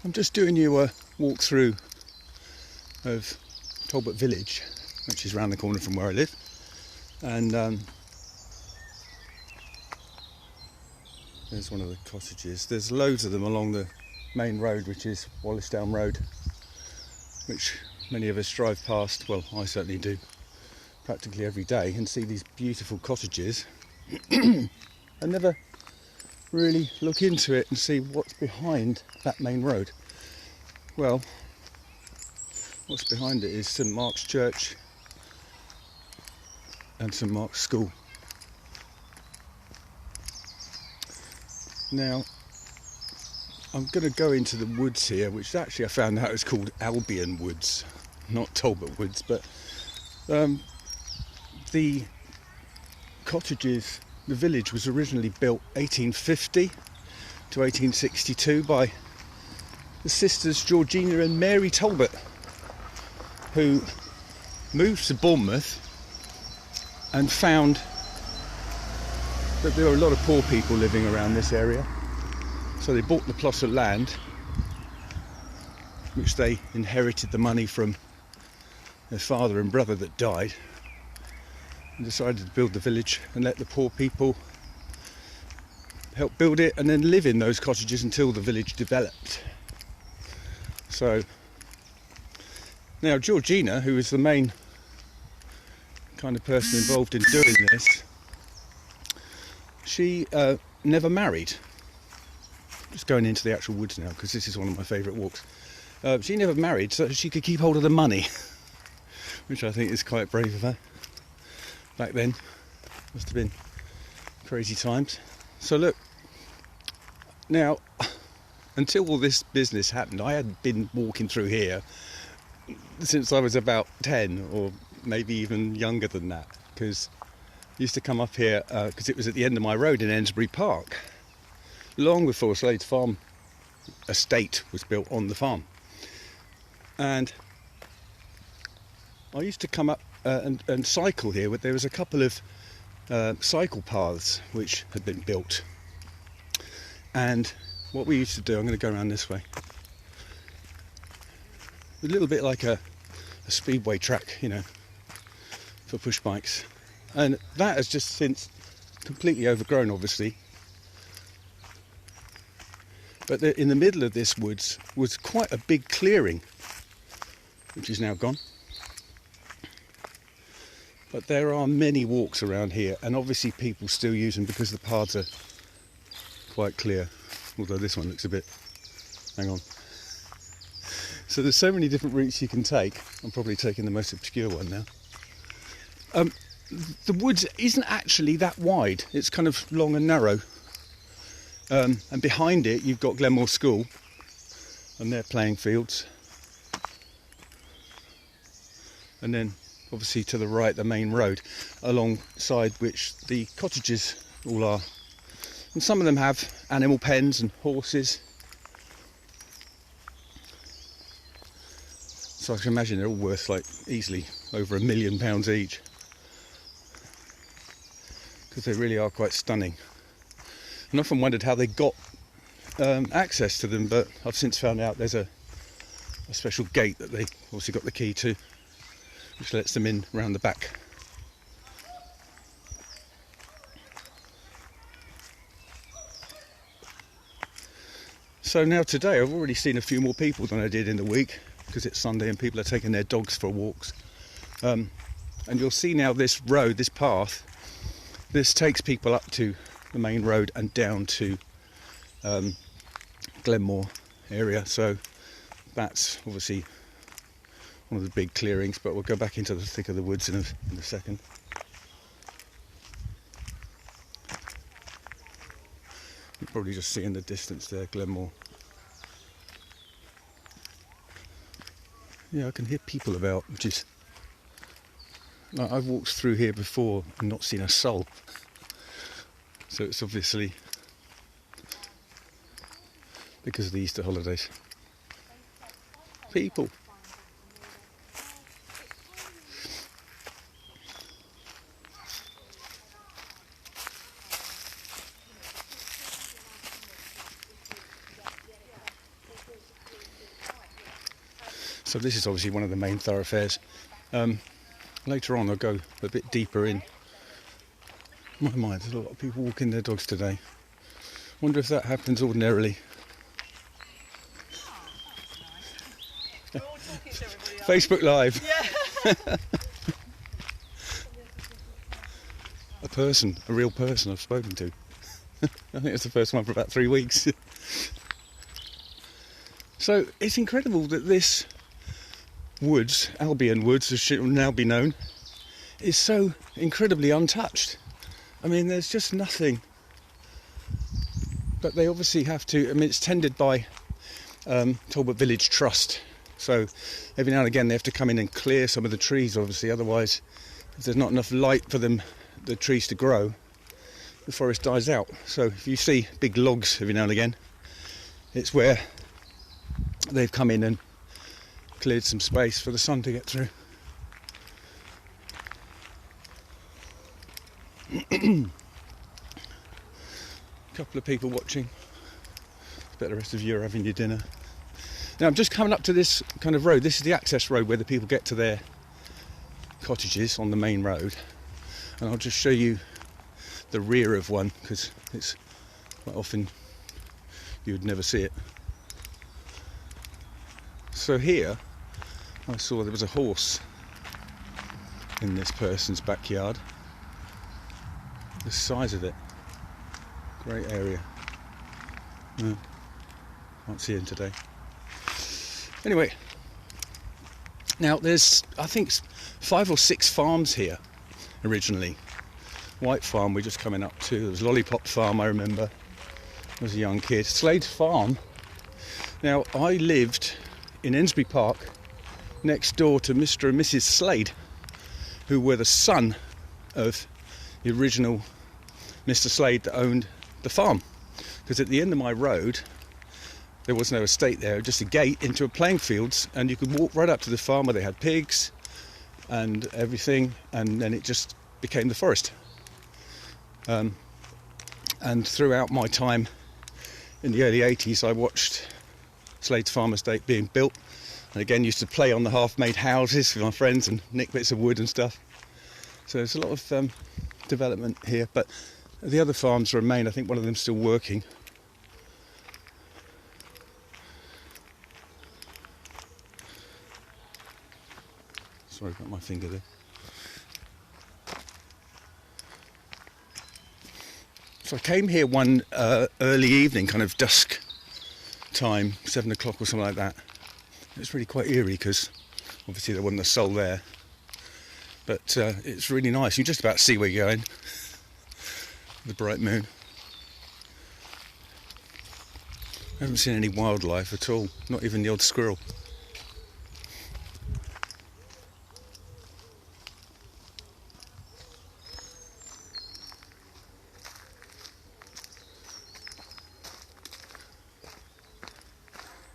I'm just doing you a walkthrough of Talbot village, which is round the corner from where I live, and there's one of the cottages. There's loads of them along the main road, which is Wallisdown Road, which many of us drive past, well I certainly do, practically every day, and see these beautiful cottages and never really look into it and see what's behind that main road. Well, what's behind it is St Mark's Church and St Mark's School. Now, I'm going to go into the woods here, which actually I found out is called Albion Woods, not Talbot Woods, but the cottages, the village was originally built 1850 to 1862 by the sisters Georgina and Mary Talbot, who moved to Bournemouth and found that there were a lot of poor people living around this area. So they bought the plot of land, which they inherited the money from their father and brother that died, and decided to build the village and let the poor people help build it and then live in those cottages until the village developed. So now Georgina, who is the main kind of person involved in doing this, she never married. Just going into the actual woods now, because this is one of my favourite walks. She never married so she could keep hold of the money, which I think is quite brave of her. Back then, must have been crazy times. So look, now, until all this business happened, I had been walking through here since I was about 10, or maybe even younger than that, because I used to come up here because it was at the end of my road in Ensbury Park, long before Slade's Farm estate was built on the farm. And I used to come up and cycle here. There was a couple of cycle paths which had been built, and what we used to do, I'm going to go around this way, a little bit like a speedway track, you know, for push bikes, and that has just since completely overgrown, obviously. But in the middle of this woods was quite a big clearing, which is now gone. But there are many walks around here, and obviously people still use them because the paths are quite clear. Although this one looks a bit... hang on. So there's so many different routes you can take. I'm probably taking the most obscure one now. The woods isn't actually that wide. It's kind of long and narrow. And behind it you've got Glenmore School and their playing fields. And then obviously to the right the main road, alongside which the cottages all are. And some of them have animal pens and horses. So I can imagine they're all worth like easily over £1 million each, because they really are quite stunning. And I often wondered how they got access to them, but I've since found out there's a special gate that they obviously got the key to, which lets them in round the back. So now today I've already seen a few more people than I did in the week, because it's Sunday and people are taking their dogs for walks. And you'll see now this road, this path, this takes people up to the main road and down to Glenmore area. So that's obviously one of the big clearings, but we'll go back into the thick of the woods in a second. You can probably just see in the distance there, Glenmore. Yeah, I can hear people about, which is... I've walked through here before and not seen a soul. So it's obviously because of the Easter holidays. People. So this is obviously one of the main thoroughfares. Later on I'll go a bit deeper in. My mind, there's a lot of people walking their dogs today. Wonder if that happens ordinarily. We're all talking to everybody else. Facebook Live. Yeah. A real person I've spoken to. I think it's the first one for about 3 weeks. So it's incredible that this woods, Albion Woods as it will now be known, is so incredibly untouched. I mean, there's just nothing. But they obviously have to, I mean, it's tended by Talbot Village Trust. So every now and again they have to come in and clear some of the trees, obviously, otherwise if there's not enough light for them, the trees to grow, the forest dies out. So if you see big logs every now and again, it's where they've come in and cleared some space for the sun to get through. A couple of people watching. I bet the rest of you are having your dinner. Now I'm just coming up to this kind of road. This is the access road where the people get to their cottages on the main road. And I'll just show you the rear of one, because it's quite often you would never see it. So here I saw there was a horse in this person's backyard. The size of it, great area. Can't see him today. Anyway, now there's I think 5 or 6 farms here originally. White Farm we're just coming up to. There was Lollipop Farm, I remember. I was a young kid. Slade Farm. Now I lived in Ensbury Park next door to Mr. and Mrs. Slade, who were the son of the original Mr. Slade that owned the farm. Because at the end of my road there was no estate there, just a gate into a playing fields, and you could walk right up to the farm where they had pigs and everything, and then it just became the forest. And throughout my time in the early 80s I watched Slade's farm estate being built, and again used to play on the half-made houses with my friends and nick bits of wood and stuff. So there's a lot of development here, but the other farms remain. I think one of them's still working. Sorry about my finger there. So I came here one early evening, kind of dusk time, 7 o'clock or something like that. It was really quite eerie because obviously there wasn't a soul there. But it's really nice. You just about see where you're going. The bright moon. I haven't seen any wildlife at all, not even the odd squirrel.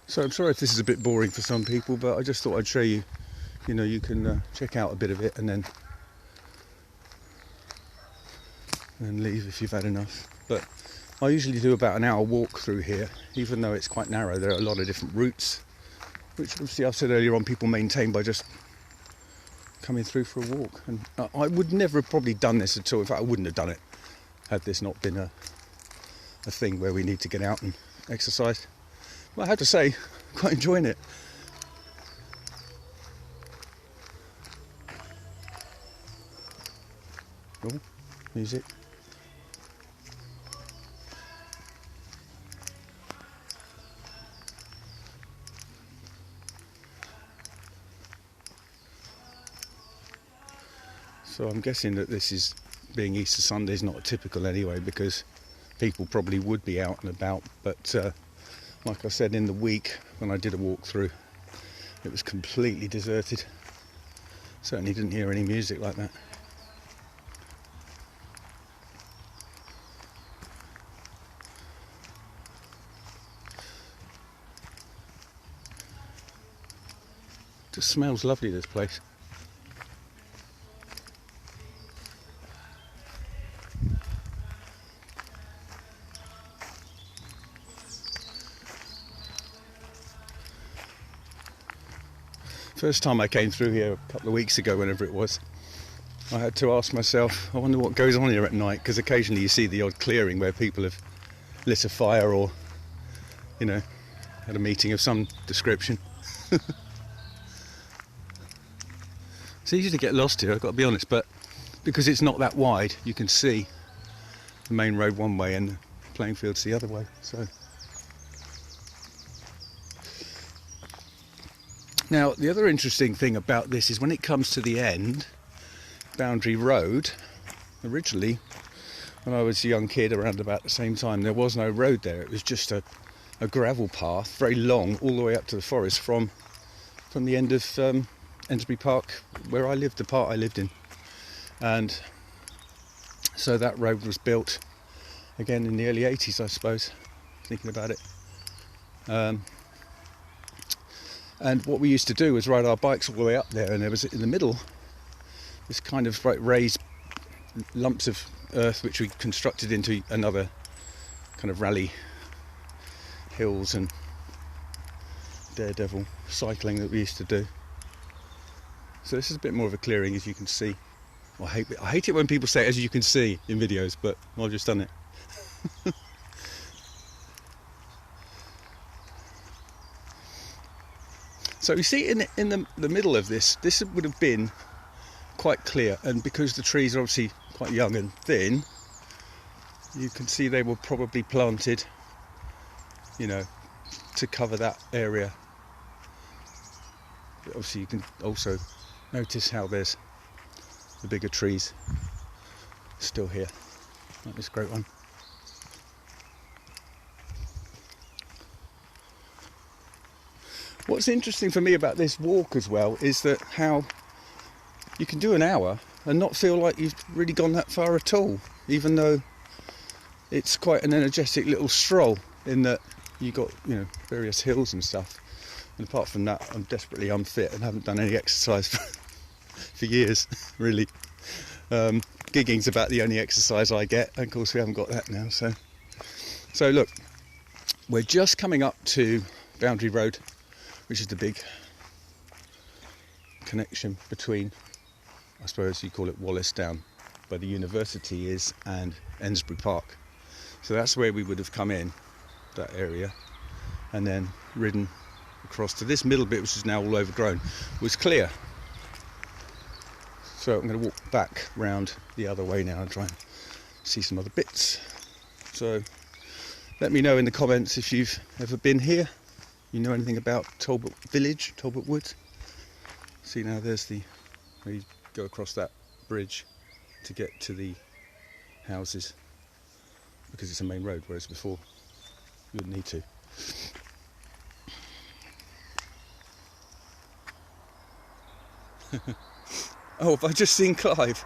So I'm sorry if this is a bit boring for some people, but I just thought I'd show you, you know, you can check out a bit of it and then leave if you've had enough. But I usually do about an hour walk through here, even though it's quite narrow. There are a lot of different routes, which obviously I've said earlier on people maintain by just coming through for a walk. And I would never have probably done this at all. In fact, I wouldn't have done it had this not been a thing where we need to get out and exercise. Well, I have to say, I'm quite enjoying it. Oh, music. So I'm guessing that this is, being Easter Sunday, is not typical anyway, because people probably would be out and about, but like I said, in the week when I did a walk through, it was completely deserted. Certainly didn't hear any music like that. It just smells lovely, this place. First time I came through here a couple of weeks ago, whenever it was, I had to ask myself, I wonder what goes on here at night, because occasionally you see the odd clearing where people have lit a fire or, you know, had a meeting of some description. It's easy to get lost here, I've got to be honest, but because it's not that wide, you can see the main road one way and the playing fields the other way. So now, the other interesting thing about this is when it comes to the end, Boundary Road, originally, when I was a young kid around about the same time, there was no road there. It was just a gravel path, very long, all the way up to the forest from the end of Ensbury Park, where I lived, the part I lived in. And so that road was built again in the early 80s, I suppose, thinking about it. And what we used to do was ride our bikes all the way up there, and there was in the middle this kind of raised lumps of earth which we constructed into another kind of rally hills and daredevil cycling that we used to do. So this is a bit more of a clearing, as you can see. Well, I hate it when people say "as you can see" in videos, but I've just done it. So you see in the middle of this would have been quite clear, and because the trees are obviously quite young and thin, you can see they were probably planted, you know, to cover that area. But obviously you can also notice how there's the bigger trees still here, like this great one. What's interesting for me about this walk as well is that how you can do an hour and not feel like you've really gone that far at all, even though it's quite an energetic little stroll in that you got, you know, various hills and stuff. And apart from that, I'm desperately unfit and haven't done any exercise for years, really. Gigging's about the only exercise I get, and of course we haven't got that now. So look, we're just coming up to Boundary Road, which is the big connection between, I suppose you call it Wallace Down, where the university is, and Ensbury Park. So that's where we would have come in, that area, and then ridden across to this middle bit, which is now all overgrown, was clear. So I'm going to walk back round the other way now and try and see some other bits. So let me know in the comments if you've ever been here. You know anything about Talbot Village, Talbot Woods? See, now there's where you go across that bridge to get to the houses, because it's a main road, whereas before you wouldn't need to. Oh, have I just seen Clive?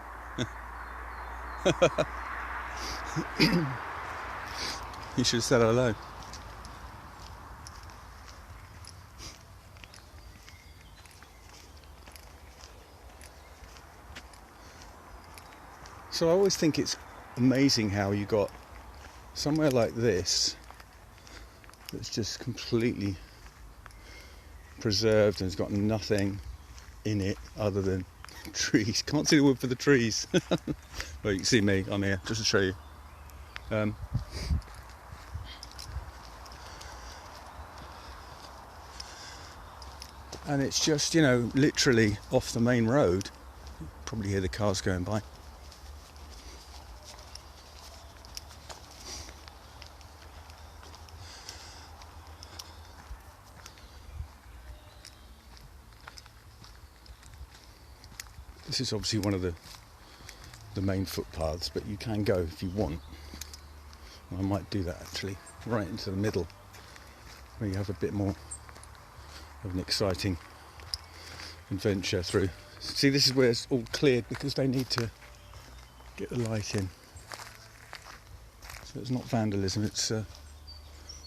You should have said hello. So I always think it's amazing how you got somewhere like this that's just completely preserved and has got nothing in it other than trees. Can't see the wood for the trees. Well, you can see me, I'm here, just to show you. And it's just, you know, literally off the main road. You probably hear the cars going by. This is obviously one of the main footpaths, but you can go if you want. I might do that actually, right into the middle, where you have a bit more of an exciting adventure through. See, this is where it's all cleared because they need to get the light in. So it's not vandalism, it's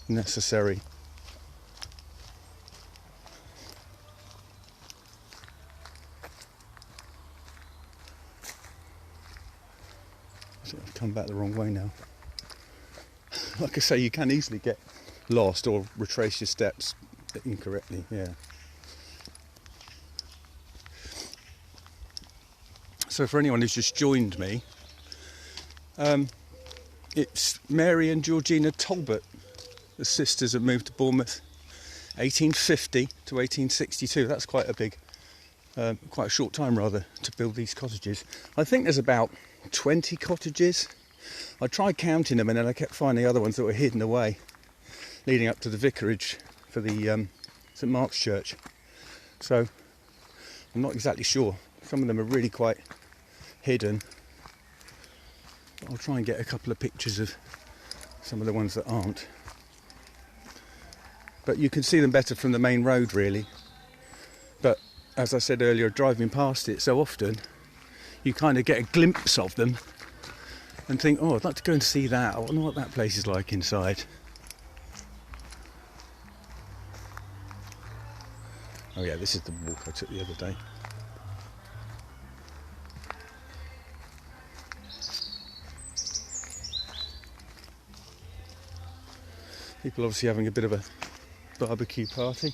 necessary. I've come back the wrong way now. Like I say, you can easily get lost or retrace your steps incorrectly, yeah. So for anyone who's just joined me, it's Mary and Georgina Talbot. The sisters have moved to Bournemouth 1850 to 1862. That's quite a big, quite a short time rather, to build these cottages. I think there's about 20 cottages. I tried counting them and then I kept finding other ones that were hidden away, leading up to the vicarage for the St Mark's Church. So I'm not exactly sure. Some of them are really quite hidden. I'll try and get a couple of pictures of some of the ones that aren't. But you can see them better from the main road, really. But as I said earlier, driving past it so often, you kind of get a glimpse of them and think, oh, I'd like to go and see that. I wonder what that place is like inside. Oh yeah, this is the walk I took the other day. People obviously having a bit of a barbecue party.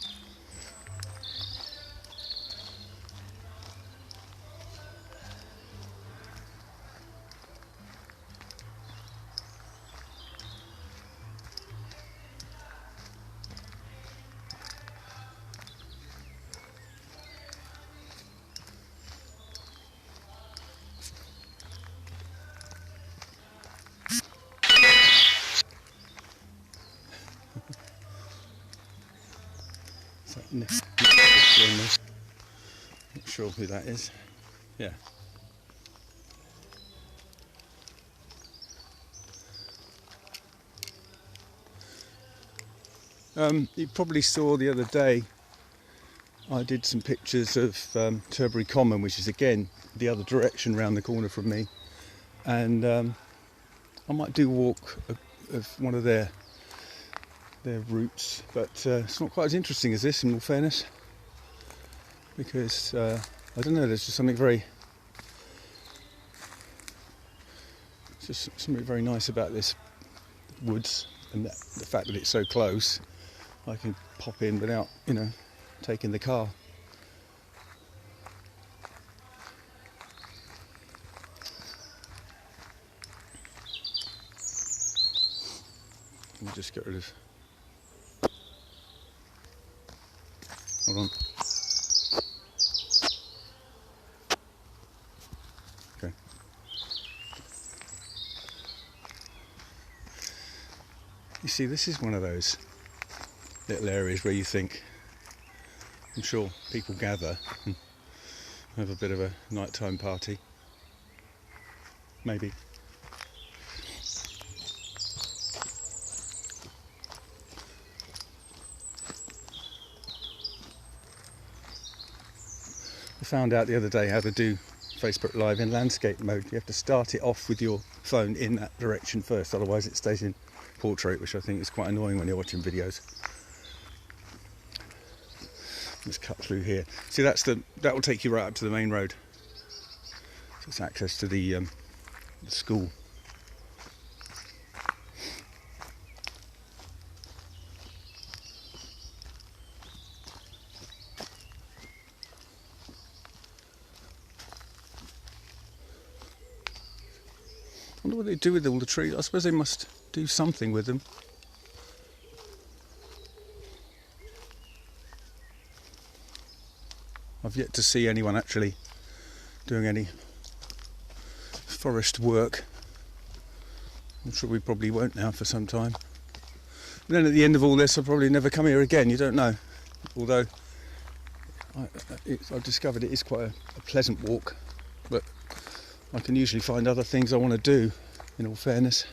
Not sure who that is. Yeah. You probably saw the other day I did some pictures of Terbury Common, which is again the other direction round the corner from me, and I might do a walk of one of their routes, but it's not quite as interesting as this, in all fairness, because I don't know, there's just something very nice about this woods, and the fact that it's so close. I can pop in without, taking the car. Let me just get rid of. Hold on. Okay. You see, this is one of those little areas where you think, I'm sure people gather and have a bit of a nighttime party. Maybe. I found out the other day how to do Facebook Live in landscape mode. You have to start it off with your phone in that direction first, otherwise it stays in portrait, which I think is quite annoying when you're watching videos. Let's cut through here. See, that will take you right up to the main road. So it's access to the school. I wonder what they do with all the trees. I suppose they must do something with them. I've yet to see anyone actually doing any forest work. I'm sure we probably won't now for some time. And then at the end of all this, I'll probably never come here again. You don't know. Although I've discovered it is quite a pleasant walk, but I can usually find other things I want to do, in all fairness.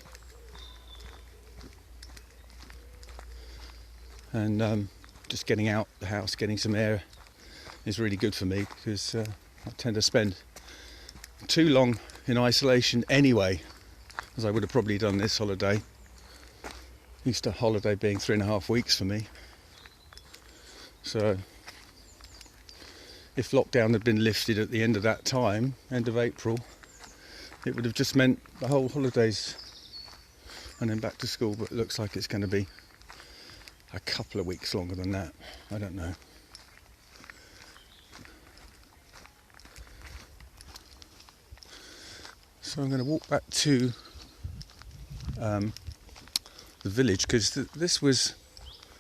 And just getting out the house, getting some air is really good for me, because I tend to spend too long in isolation anyway, as I would have probably done this holiday. Easter holiday being 3.5 weeks for me. So if lockdown had been lifted at the end of that time, end of April, it would have just meant the whole holidays and then back to school, but it looks like it's going to be a couple of weeks longer than that. I don't know. So I'm going to walk back to the village, because this was,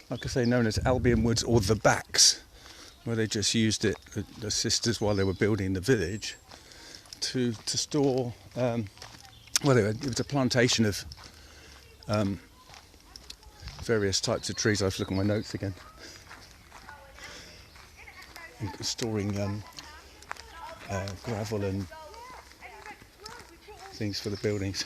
like I say, known as Albion Woods, or the Backs, where they just used it, the sisters, while they were building the village, to store. It was a plantation of various types of trees. I have to look at my notes again. And storing gravel and things for the buildings.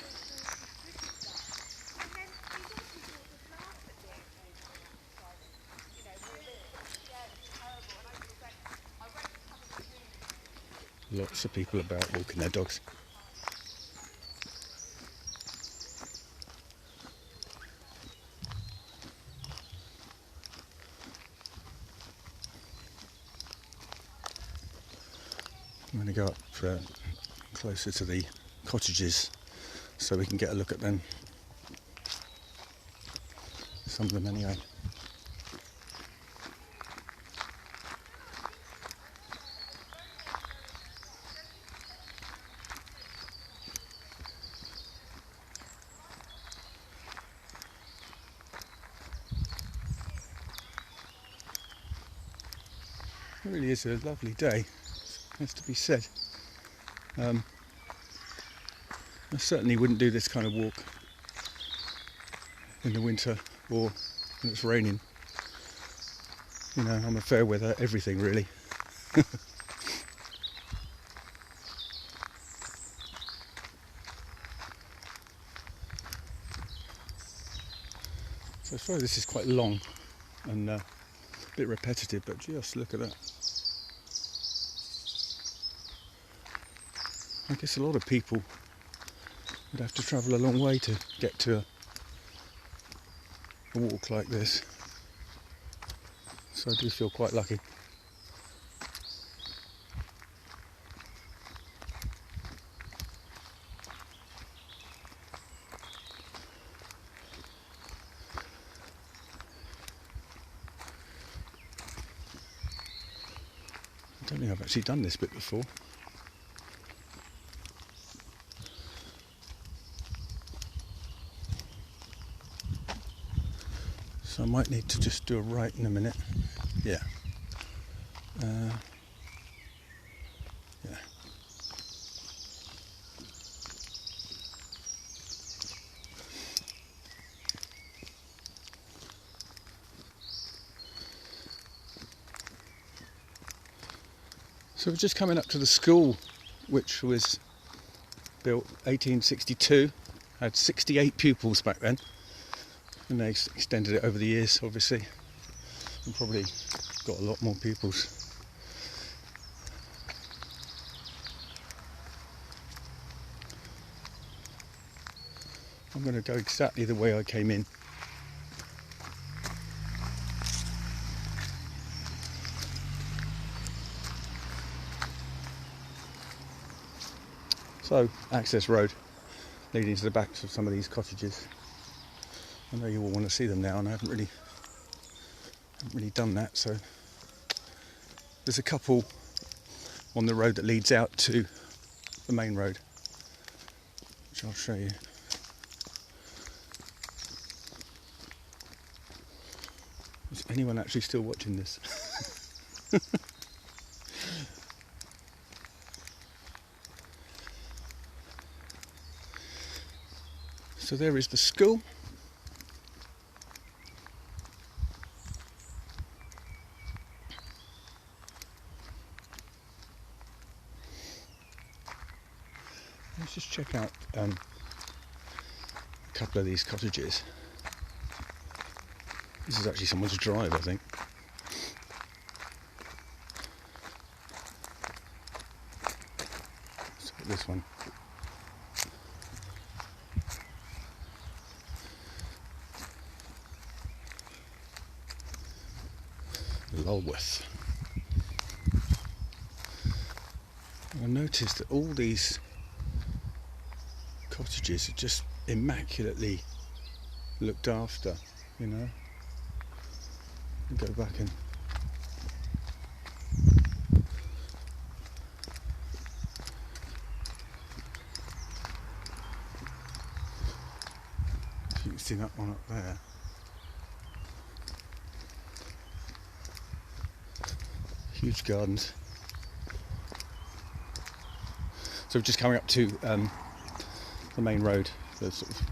Lots of people about walking their dogs. I'm going to go up closer to the cottages so we can get a look at them. Some of them anyway. It really is a lovely day, has to be said. I certainly wouldn't do this kind of walk in the winter or when it's raining. You know, I'm a fair weather everything really. So sorry this is quite long and a bit repetitive, but just look at that. I guess a lot of people would have to travel a long way to get to a walk like this. So I do feel quite lucky. I don't think I've actually done this bit before. So I might need to just do a right in a minute. Yeah. Yeah. So we're just coming up to the school, which was built 1862, had 68 pupils back then, and they extended it over the years, obviously, and probably got a lot more pupils. I'm going to go exactly the way I came in. So, access road leading to the backs of some of these cottages. I know you all want to see them now, and I haven't really done that. So there's a couple on the road that leads out to the main road, which I'll show you. Is anyone actually still watching this? So there is the school. Let's just check out a couple of these cottages. This is actually someone's drive, I think. Let's look at this one. Lulworth. I noticed that all these cottages are just immaculately looked after, you know. Go back and see that one up there. Huge gardens. So we're just coming up to the main road, the sort of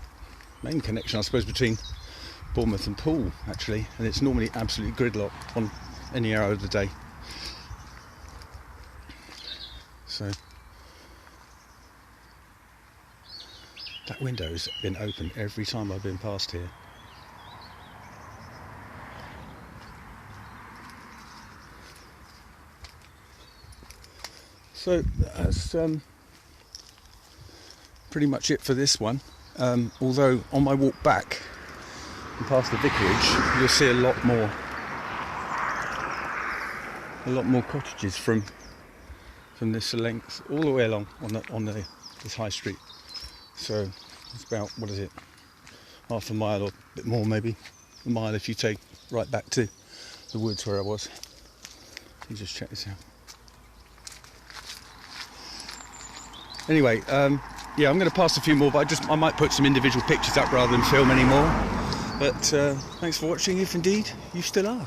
main connection, I suppose, between Bournemouth and Poole, actually, and it's normally absolutely gridlock on any hour of the day. So that window's been open every time I've been past here. So that's pretty much it for this one. Although on my walk back and past the vicarage, you'll see a lot more cottages from this length all the way along on this high street. So it's about, what is it, half a mile or a bit more, maybe a mile if you take right back to the woods where I was. You just check this out. Anyway, yeah, I'm going to pass a few more, but I might put some individual pictures up rather than film any more. But thanks for watching, if indeed you still are.